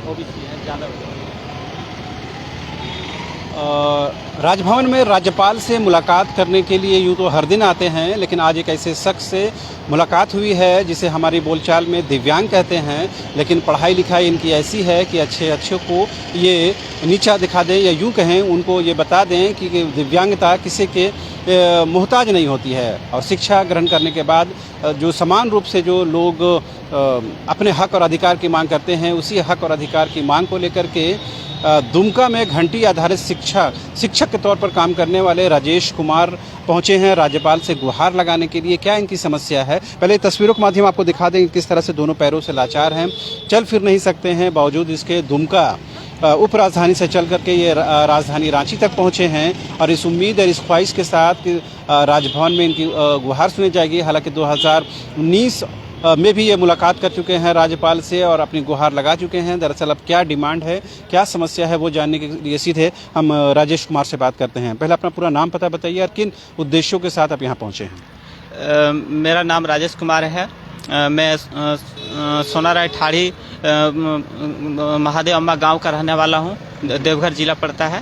OBC है ज़्यादा। राजभवन में राज्यपाल से मुलाकात करने के लिए यूँ तो हर दिन आते हैं, लेकिन आज एक ऐसे शख्स से मुलाकात हुई है जिसे हमारी बोलचाल में दिव्यांग कहते हैं, लेकिन पढ़ाई लिखाई इनकी ऐसी है कि अच्छे को ये नीचा दिखा दें, या यूँ कहें उनको ये बता दें कि दिव्यांगता किसी के मोहताज नहीं होती है। और शिक्षा ग्रहण करने के बाद जो समान रूप से जो लोग अपने हक और अधिकार की मांग करते हैं, उसी हक और अधिकार की मांग को लेकर के दुमका में घंटी आधारित शिक्षक के तौर पर काम करने वाले राजेश कुमार पहुंचे हैं राज्यपाल से गुहार लगाने के लिए। क्या इनकी समस्या है, पहले तस्वीरों के माध्यम आपको दिखा दें किस तरह से दोनों पैरों से लाचार हैं, चल फिर नहीं सकते हैं, बावजूद इसके दुमका उप राजधानी से चल करके ये राजधानी रांची तक पहुंचे हैं और इस उम्मीद और इस ख्वाहिश के साथ कि राजभवन में इनकी गुहार सुनी जाएगी। हालांकि 2019 में भी ये मुलाकात कर चुके हैं राज्यपाल से और अपनी गुहार लगा चुके हैं। दरअसल अब क्या डिमांड है, क्या समस्या है, वो जानने के लिए सीधे हम राजेश कुमार से बात करते हैं। पहले अपना पूरा नाम पता बताइए और किन उद्देश्यों के साथ आप यहाँ पहुँचे हैं। मेरा नाम राजेश कुमार है। मैं सोनाराय ठाड़ी महादेव अम्मा गांव का रहने वाला हूं, देवघर जिला पड़ता है।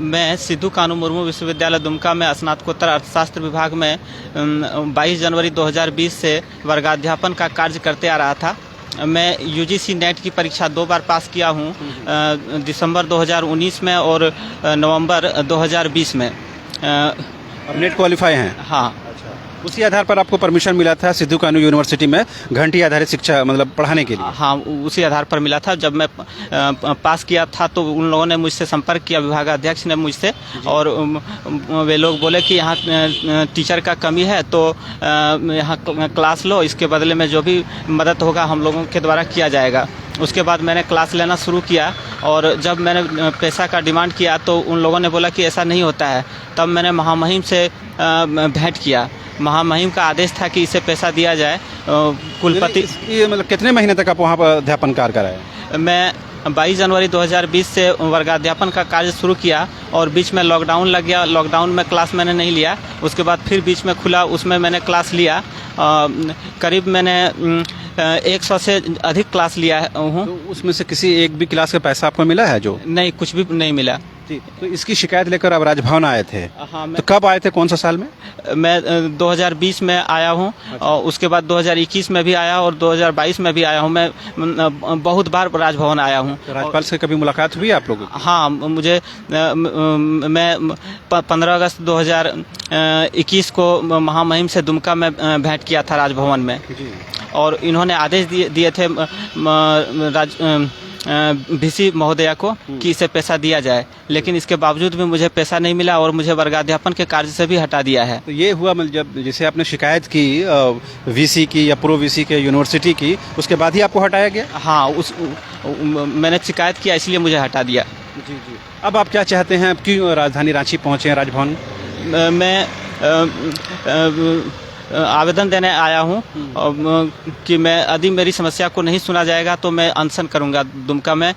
मैं सिद्धू कानू मुर्मू विश्वविद्यालय दुमका में स्नातकोत्तर अर्थशास्त्र विभाग में 22 जनवरी 2020 से वर्गाध्यापन का कार्य करते आ रहा था। मैं यूजीसी नेट की परीक्षा 2 बार पास किया हूं, दिसंबर 2019 में और नवंबर 2020 में। नेट क्वालिफाई हैं? हाँ। उसी आधार पर आपको परमिशन मिला था सिद्धू कानू यूनिवर्सिटी में घंटी आधारित शिक्षा मतलब पढ़ाने के लिए? हाँ, उसी आधार पर मिला था। जब मैं पास किया था तो उन लोगों ने मुझसे संपर्क किया, विभागाध्यक्ष ने मुझसे, और वे लोग बोले कि यहाँ टीचर का कमी है तो यहाँ क्लास लो, इसके बदले में जो भी मदद होगा हम लोगों के द्वारा किया जाएगा। उसके बाद मैंने क्लास लेना शुरू किया और जब मैंने पैसा का डिमांड किया तो उन लोगों ने बोला कि ऐसा नहीं होता है। तब मैंने महामहिम से भेंट किया। महामहिम का आदेश था कि इसे पैसा दिया जाए। कुलपति मतलब कितने महीने तक आप वहाँ पर अध्यापन कार्य कराए? मैं 22 जनवरी 2020 से वर्गाध्यापन का कार्य शुरू किया और बीच में लॉकडाउन लग गया। लॉकडाउन में क्लास मैंने नहीं लिया। उसके बाद फिर बीच में खुला, उसमें मैंने क्लास लिया। करीब मैंने 100 से अधिक क्लास लिया हूँ। तो उसमें से किसी एक भी क्लास का पैसा आपको मिला है? जो नहीं, कुछ भी नहीं मिला। जी, तो इसकी शिकायत लेकर आप राजभवन आए थे? हाँ। तो कब आए थे, कौन सा साल में? मैं 2020 में आया हूँ। अच्छा। और उसके बाद 2021 में भी आया और 2022 में भी आया हूँ। मैं बहुत बार राजभवन आया हूँ। तो राज्यपाल से कभी मुलाकात हुई आप लोगों की? हाँ, मुझे मैं 15 अगस्त 2021 को महामहिम से दुमका में भेंट किया था राजभवन में। जी। और इन्होंने आदेश दिए थे VC महोदया को कि इसे पैसा दिया जाए, लेकिन इसके बावजूद भी मुझे पैसा नहीं मिला और मुझे वर्गाध्यापन के कार्य से भी हटा दिया है। तो ये हुआ मतलब जब जैसे आपने शिकायत की VC की या प्रो VC के यूनिवर्सिटी की, उसके बाद ही आपको हटाया गया? हाँ, मैंने शिकायत किया इसलिए मुझे हटा दिया। जी जी। अब आप क्या चाहते हैं? अब क्यों राजधानी रांची पहुँचे हैं राजभवन? मैं आवेदन देने आया हूँ कि मैं यदि मेरी समस्या को नहीं सुना जाएगा तो मैं अनशन करूँगा दुमका में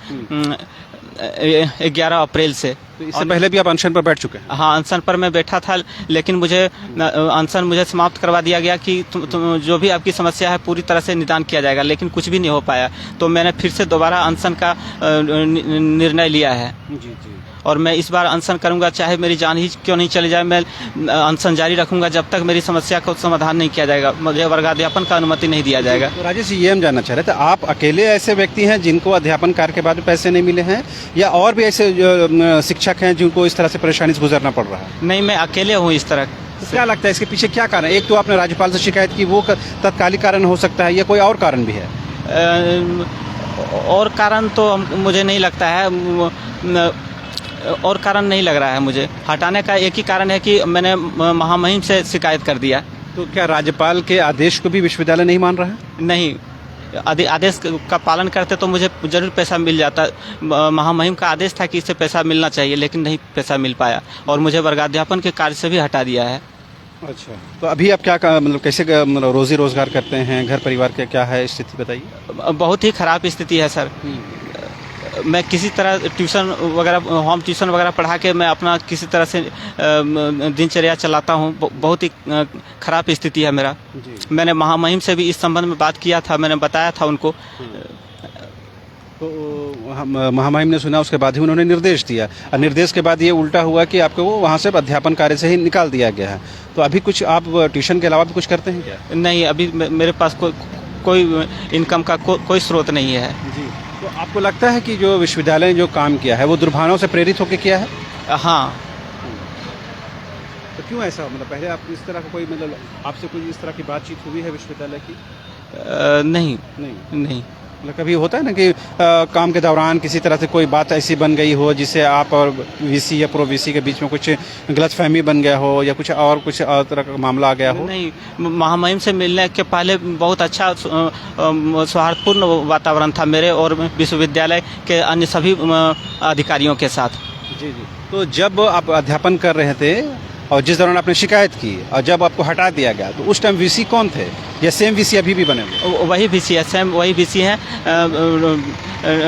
11 अप्रैल से। तो इससे पहले भी आप अनशन पर बैठ चुके हैं? हाँ, अनशन पर मैं बैठा था, लेकिन मुझे अनशन मुझे समाप्त करवा दिया गया कि जो भी आपकी समस्या है पूरी तरह से निदान किया जाएगा, लेकिन कुछ भी नहीं हो पाया। तो मैंने फिर से दोबारा अनशन का निर्णय लिया है। जी जी। और मैं इस बार अनशन करूंगा, चाहे मेरी जान ही क्यों नहीं चली जाए, मैं अनशन जारी रखूंगा जब तक मेरी समस्या का समाधान नहीं किया जाएगा, मुझे वर्गाध्यापन का अनुमति नहीं दिया जाएगा। तो राजेश, ये हम जानना चाह रहे थे, आप अकेले ऐसे व्यक्ति हैं जिनको अध्यापन कार्य के बाद पैसे नहीं मिले हैं, या और भी ऐसे शिक्षक हैं जिनको इस तरह से परेशानी से गुजरना पड़ रहा है? नहीं, मैं अकेले हूँ इस तरह। तो क्या लगता है इसके पीछे क्या कारण है? एक तो आपने राज्यपाल से शिकायत की, वो तत्कालिक कारण हो सकता है, या कोई और कारण भी है? और कारण तो मुझे नहीं लगता है, और कारण नहीं लग रहा है मुझे। हटाने का एक ही कारण है कि मैंने महामहिम से शिकायत कर दिया। तो क्या राज्यपाल के आदेश को भी विश्वविद्यालय नहीं मान रहा है? नहीं, आदेश का पालन करते तो मुझे जरूर पैसा मिल जाता। महामहिम का आदेश था कि इससे पैसा मिलना चाहिए, लेकिन नहीं पैसा मिल पाया और मुझे वर्गाध्यापन के कार्य से भी हटा दिया है। अच्छा, तो अभी आप क्या मतलब कैसे मतलब रोजी रोजगार करते हैं, घर परिवार का क्या है स्थिति बताइए? बहुत ही खराब स्थिति है सर। मैं किसी तरह ट्यूशन वगैरह, होम ट्यूशन वगैरह पढ़ा के मैं अपना किसी तरह से दिनचर्या चलाता हूँ। बहुत ही खराब स्थिति है मेरा। मैंने महामहिम से भी इस संबंध में बात किया था, मैंने बताया था उनको। तो हम महामहिम ने सुना, उसके बाद ही उन्होंने निर्देश दिया, और निर्देश के बाद ये उल्टा हुआ कि आपको वो वहाँ से अध्यापन कार्य से ही निकाल दिया गया है। तो अभी कुछ आप ट्यूशन के अलावा भी कुछ करते हैं क्या? नहीं, अभी मेरे पास कोई इनकम का कोई स्रोत नहीं है। जी। तो आपको लगता है कि जो विश्वविद्यालय ने जो काम किया है वो दुर्भावनाओं से प्रेरित होकर किया है? हाँ। तो क्यों ऐसा? मतलब पहले आप इस तरह का कोई, मतलब आपसे कोई इस तरह की बातचीत हुई है विश्वविद्यालय की? नहीं नहीं। नहीं। मतलब कभी होता है ना कि काम के दौरान किसी तरह से कोई बात ऐसी बन गई हो जिससे आप और वीसी या प्रो वीसी के बीच में कुछ गलतफहमी बन गया हो, या कुछ और तरह का मामला आ गया हो? नहीं, महामहिम से मिलने के पहले बहुत अच्छा सौहार्दपूर्ण वातावरण था मेरे और विश्वविद्यालय के अन्य सभी अधिकारियों के साथ। जी जी। तो जब आप अध्यापन कर रहे थे और जिस दौरान आपने शिकायत की और जब आपको हटा दिया गया, तो उस टाइम वीसी कौन थे, या सेम वीसी अभी भी बने हुए? वही वीसी है, सेम वही वीसी हैं,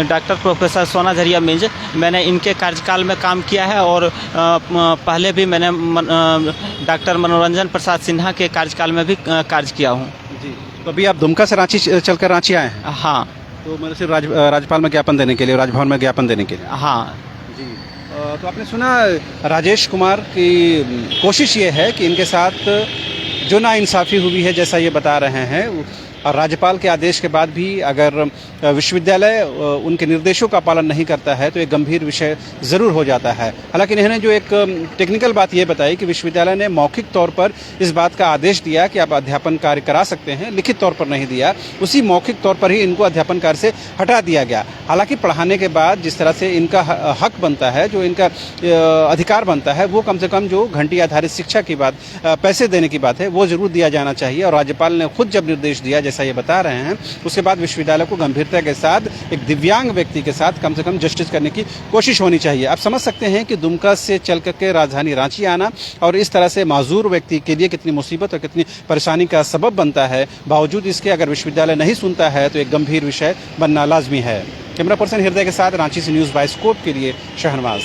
डॉक्टर प्रोफेसर सोना झरिया मिंज। मैंने इनके कार्यकाल में काम किया है और पहले भी मैंने डॉक्टर मनोरंजन प्रसाद सिन्हा के कार्यकाल में भी कार्य किया हूँ। जी। तो अभी आप दुमका से रांची चलकर रांची आए हैं? हाँ। तो मतलब सिर्फ राज्यपाल में ज्ञापन देने के लिए, राजभवन में ज्ञापन देने के लिए? हाँ जी। तो आपने सुना राजेश कुमार की कोशिश ये है कि इनके साथ जो नाइंसाफ़ी हुई है, जैसा ये बता रहे हैं, और राज्यपाल के आदेश के बाद भी अगर विश्वविद्यालय उनके निर्देशों का पालन नहीं करता है तो एक गंभीर विषय ज़रूर हो जाता है। हालांकि इन्होंने जो एक टेक्निकल बात ये बताई कि विश्वविद्यालय ने मौखिक तौर पर इस बात का आदेश दिया कि आप अध्यापन कार्य करा सकते हैं, लिखित तौर पर नहीं दिया। उसी मौखिक तौर पर ही इनको अध्यापन कार्य से हटा दिया गया। हालांकि पढ़ाने के बाद जिस तरह से इनका हक बनता है, जो इनका अधिकार बनता है, वो कम से कम जो घंटी आधारित शिक्षा की बात, पैसे देने की बात है, वो ज़रूर दिया जाना चाहिए। और राज्यपाल ने खुद जब निर्देश दिया, जैसा ये बता रहे हैं, उसके बाद विश्वविद्यालय को गंभीरता के साथ एक दिव्यांग व्यक्ति के साथ कम से कम जस्टिस करने की कोशिश होनी चाहिए। आप समझ सकते हैं कि दुमका से चल करके राजधानी रांची आना और इस तरह से माजूर व्यक्ति के लिए कितनी मुसीबत और कितनी परेशानी का सबब बनता है। बावजूद इसके अगर विश्वविद्यालय नहीं सुनता है तो एक गंभीर विषय बनना लाजमी है। कैमरा पर्सन हृदय के साथ रांची से न्यूज़ बाय स्कोप के लिए शहनवाज।